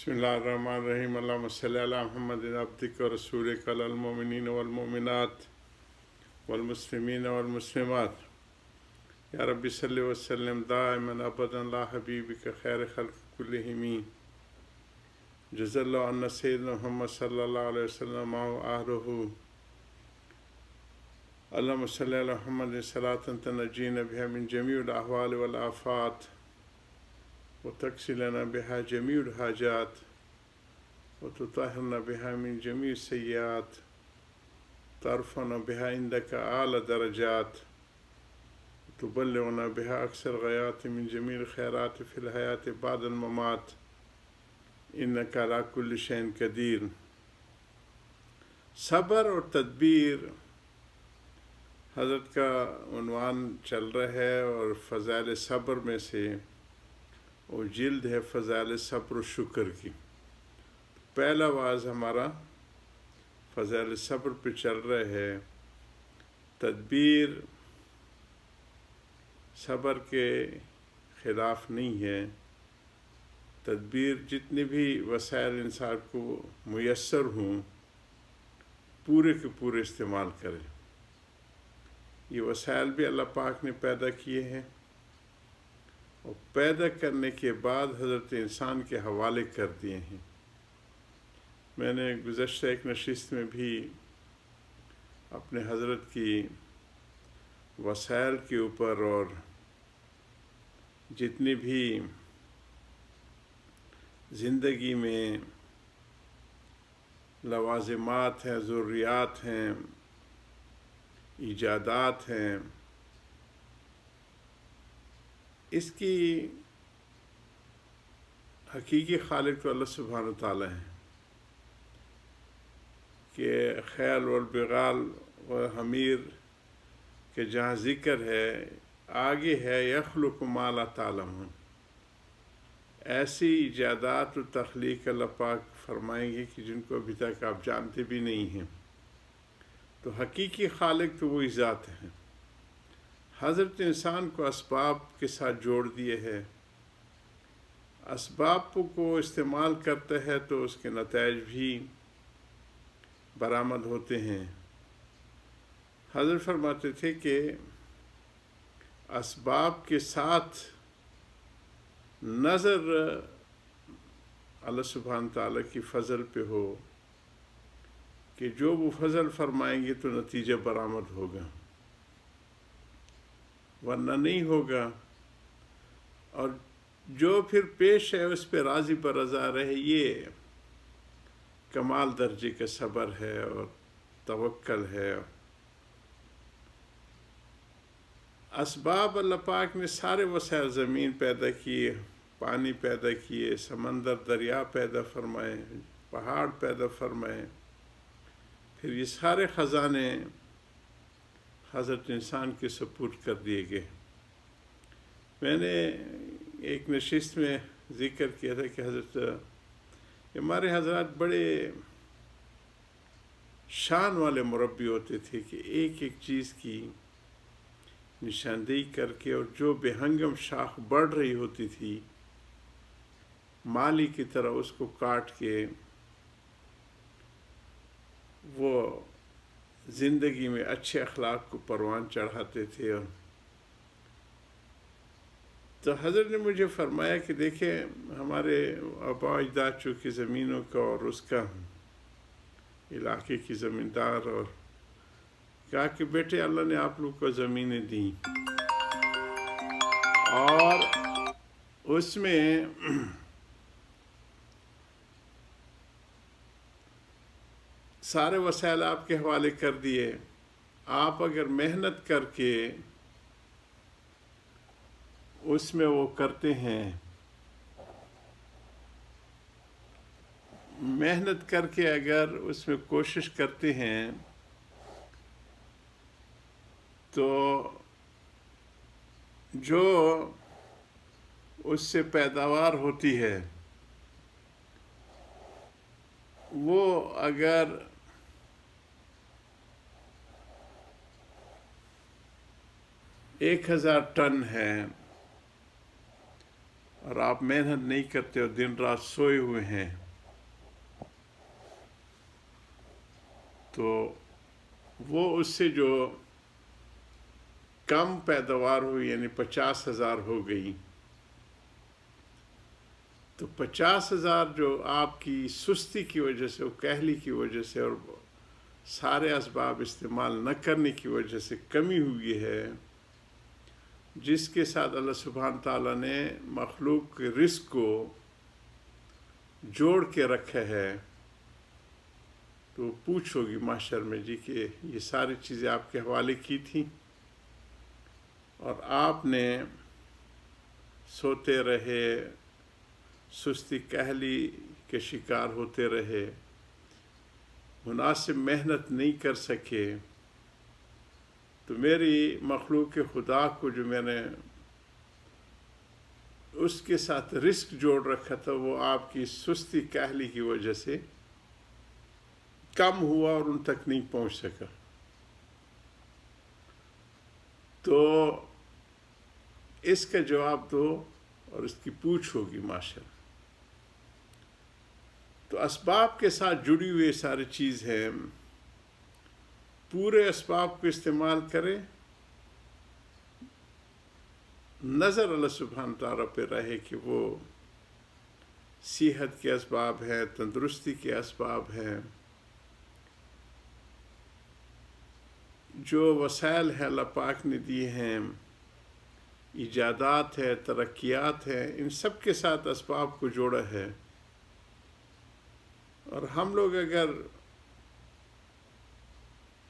बिस्मिल्लाहिर्रहमानिर्रहीम अल्लाहुम्मा सल्लि अला मुहम्मदिन अब्दिका व रसूलिका अल मोमिनीन वल मोमिनात वल मुस्लिमीन वल मुस्लिमात या रब्बी सल्लि व सल्लिम दाइमन अबदन ला हबीबिका खैर खल्क़ कुल्लिहिम जज़ल्लाहु अन्ना सय्यदना मुहम्मद सल्लल्लाहु अलैहि वसल्लम व आहलुहु अल्लाहुम्मा सल्लि अला मुहम्मदिन सलातन तनज्जीना बिहा मिन जमीइल अहवाल वल आफात वतक्सिलना बिहा जमीउल हाजात वतुताहिरना बिहा मिन जमीइ सय्यात तरफ़ना बिहा इंदका आला दरजात तुबल्लिगुना बिहा अक्सर गयात मिन जमीइल खैरात फिल हयात बादल ममात इन्नका अला कुल्लि शैइन कदीर। सब्र और तदबीर हज़रत का उन्वान चल रहा है और फ़ज़ाइल सब्र में से वो जिल्द है फ़ज़ाइल सब्र और शुक्र की। पहला वाज हमारा फ़ज़ाइल सब्र पे चल रहा है। तदबीर सब्र के ख़िलाफ़ नहीं है। तदबीर जितने भी वसाइल इंसान को मुयस्सर हों पूरे के पूरे इस्तेमाल करें। ये वसाइल भी अल्लाह पाक ने पैदा किए हैं और पैदा करने के बाद हज़रत इंसान के हवाले कर दिए हैं। मैंने गुज़श्ता एक नशिस्त में भी अपने हज़रत की वसाइल के ऊपर और जितनी भी ज़िंदगी में लवाज़िमात हैं, ज़रूरियात हैं, ईजादात हैं, इसकी हकीकी खालिक तो अल्लाह सुब्हानहू तआला है कि ख़ैल वल बिगाल व हमीर के जहाँ ज़िक्र है आगे है यख़्लुक़ु मा ला तालमून। ऐसी ईजादात और तख्लीक अल्लाह पाक फरमाएंगे कि जिनको अभी तक आप जानते भी नहीं हैं। तो हकीकी खालिक तो वही ज़ात है। हज़रत इंसान को असबाब के साथ जोड़ दिए है। असबाब को इस्तेमाल करता है तो उसके नताइज भी बरामद होते हैं। हज़रत फरमाते थे कि असबाब के साथ नज़र अल्लाह सुब्हान ताला की फ़ज़ल पे हो कि जो वो फ़ज़ल फरमाएंगे तो नतीजा बरामद होगा वरना नहीं होगा। और जो फिर पेश है उस पर राज़ी बरज़ा रहे, ये कमाल दर्जे का सब्र है और तवक्कल है। असबाब अल्लाह पाक ने सारे वसाइल ज़मीन पैदा किए, पानी पैदा किए, समंदर दरिया पैदा फरमाए, पहाड़ पैदा फरमाए, फिर ये सारे ख़ज़ाने हज़रत इंसान के सपुर्द कर दिए गए। मैंने एक नशिस्त में ज़िक्र किया था कि हज़रत हमारे हज़रात बड़े शान वाले मुरब्बी होते थे कि एक एक चीज़ की निशानदेही करके और जो बेहंगम शाख बढ़ रही होती थी माली की तरह उसको काट के वो ज़िंदगी में अच्छे अखलाक को परवान चढ़ाते थे। और तो हज़रत ने मुझे फ़रमाया कि देखें हमारे आबा अजदाद चूँकि ज़मीनों का और उसका इलाके की ज़मींदार, और कहा कि बेटे अल्लाह ने आप लोग को ज़मीनें दी और उसमें सारे वसाइल आपके हवाले कर दिए। आप अगर मेहनत करके उसमें वो करते हैं, मेहनत करके अगर उसमें कोशिश करते हैं तो जो उससे पैदावार होती है वो अगर 1000 टन है اور آپ محنت نہیں کرتے اور دن رات سوئے ہوئے ہیں، تو وہ اس سے جو کم پیداوار ہوئی یعنی 50,000 ہو گئی، تو 50,000 جو آپ کی سستی کی وجہ سے، وہ کہلی کی وجہ سے اور سارے اسباب استعمال نہ کرنے کی وجہ سے کمی ہوئی ہے، جس کے ساتھ اللہ سبحانہ تعالیٰ نے مخلوق کے رزق کو جوڑ کے رکھا ہے، تو پوچھو گی محشر میں جی کہ یہ ساری چیزیں آپ کے حوالے کی تھیں اور آپ نے سوتے رہے، سستی کہلی کے شکار ہوتے رہے، مناسب محنت نہیں کر سکے، تو میری مخلوق خدا کو جو میں نے اس کے ساتھ رزق جوڑ رکھا تھا، وہ آپ کی سستی کہلی کی وجہ سے کم ہوا اور ان تک نہیں پہنچ سکا۔ تو اس کا جواب دو اور اس کی پوچھ ہوگی معاشر۔ تو اسباب کے ساتھ جڑی ہوئی ساری چیز ہے، پورے اسباب کو استعمال کرے، نظر اللہ سبحانہ تعالیٰ پہ رہے کہ وہ صحت کے اسباب ہیں، تندرستی کے اسباب ہیں، جو وسائل ہے اللہ پاک نے دیے ہیں، ایجادات ہے، ترقیات ہے، ان سب کے ساتھ اسباب کو جوڑا ہے۔ اور ہم لوگ اگر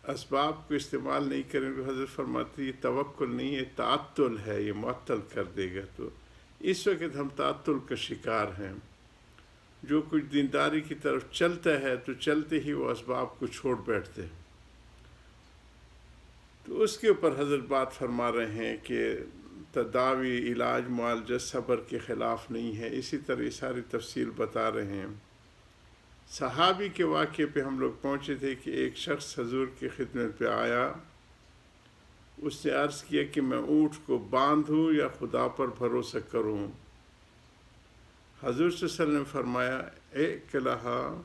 اسباب کو استعمال نہیں کریں تو حضرت فرماتی یہ توکل نہیں، یہ تعطل ہے، یہ معطل کر دے گا۔ تو اس وقت ہم تعطل کا شکار ہیں، جو کچھ دینداری کی طرف چلتا ہے تو چلتے ہی وہ اسباب کو چھوڑ بیٹھتے ہیں۔ تو اس کے اوپر حضرت بات فرما رہے ہیں کہ تداوی، علاج، معالجہ صبر کے خلاف نہیں ہے۔ اسی طرح یہ ساری تفصیل بتا رہے ہیں۔ صحابی کے واقعے پہ ہم لوگ پہنچے تھے کہ ایک شخص حضور کی خدمت پہ آیا، اس نے عرض کیا کہ میں اونٹ کو باندھوں یا خدا پر بھروسہ کروں؟ حضور صلی اللہ علیہ وسلم نے فرمایا اِعْقِلْہَا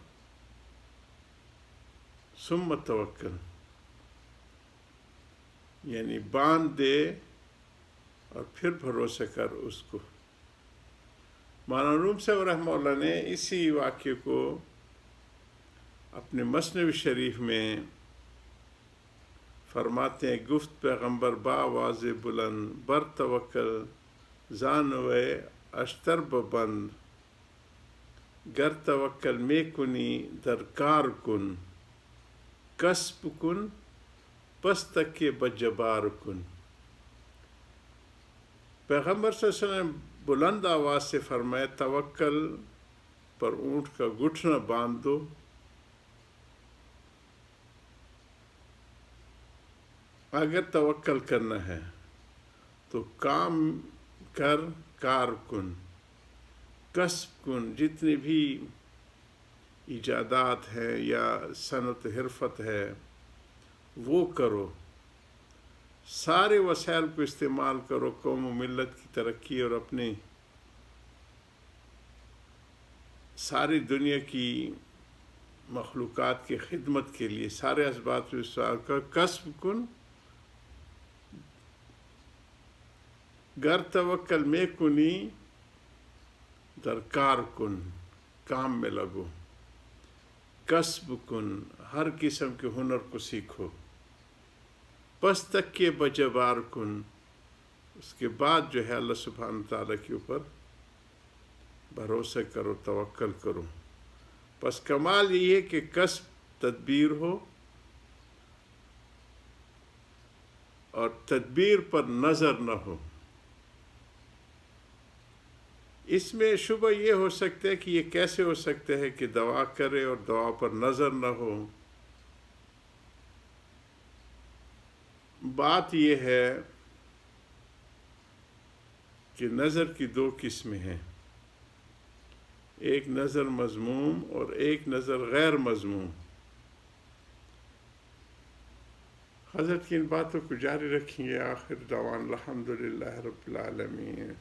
ثُمَّ تَوَکَّلْ، یعنی باندھ دے اور پھر بھروسہ کر اس کو۔ مولانا روم صاحب رحمہ اللہ نے اسی واقعے کو اپنے مثنوی شریف میں فرماتے ہیں، گفت پیغمبر با آواز بلند، بر توکل زانوے اشتر بند، گر توکل میں کنی درکار کن، کسب کن پس تک کے بجبار کن۔ پیغمبر صلی اللہ علیہ وسلم بلند آواز سے فرمایا توکل پر اونٹ کا گھٹنا باندھ دو، اگر توکل کرنا ہے تو کام کر، کار کن، کسب کن، جتنی بھی ایجادات ہیں یا صنعت حرفت ہے وہ کرو، سارے وسائل کو استعمال کرو قوم و ملت کی ترقی اور اپنی ساری دنیا کی مخلوقات کی خدمت کے لیے سارے اسباب کو استعمال کر، کسب کن، گر توکل میں کنی درکار کن، کام میں لگو، کسب کن، ہر قسم کے ہنر کو سیکھو، پس تک کے بجبار کن، اس کے بعد جو ہے اللہ سبحانہ تعالیٰ کے اوپر بھروسہ کرو، توکل کرو۔ پس کمال یہ ہے کہ کسب تدبیر ہو اور تدبیر پر نظر نہ ہو۔ اس میں شبہ یہ ہو سکتا ہے کہ یہ کیسے ہو سکتا ہے کہ دعا کرے اور دعا پر نظر نہ ہو؟ بات یہ ہے کہ نظر کی دو قسمیں ہیں، ایک نظر مذموم اور ایک نظر غیر مذموم۔ حضرت کی ان باتوں کو جاری رکھیں گے۔ آخر دعوان الحمدللہ رب العالمین۔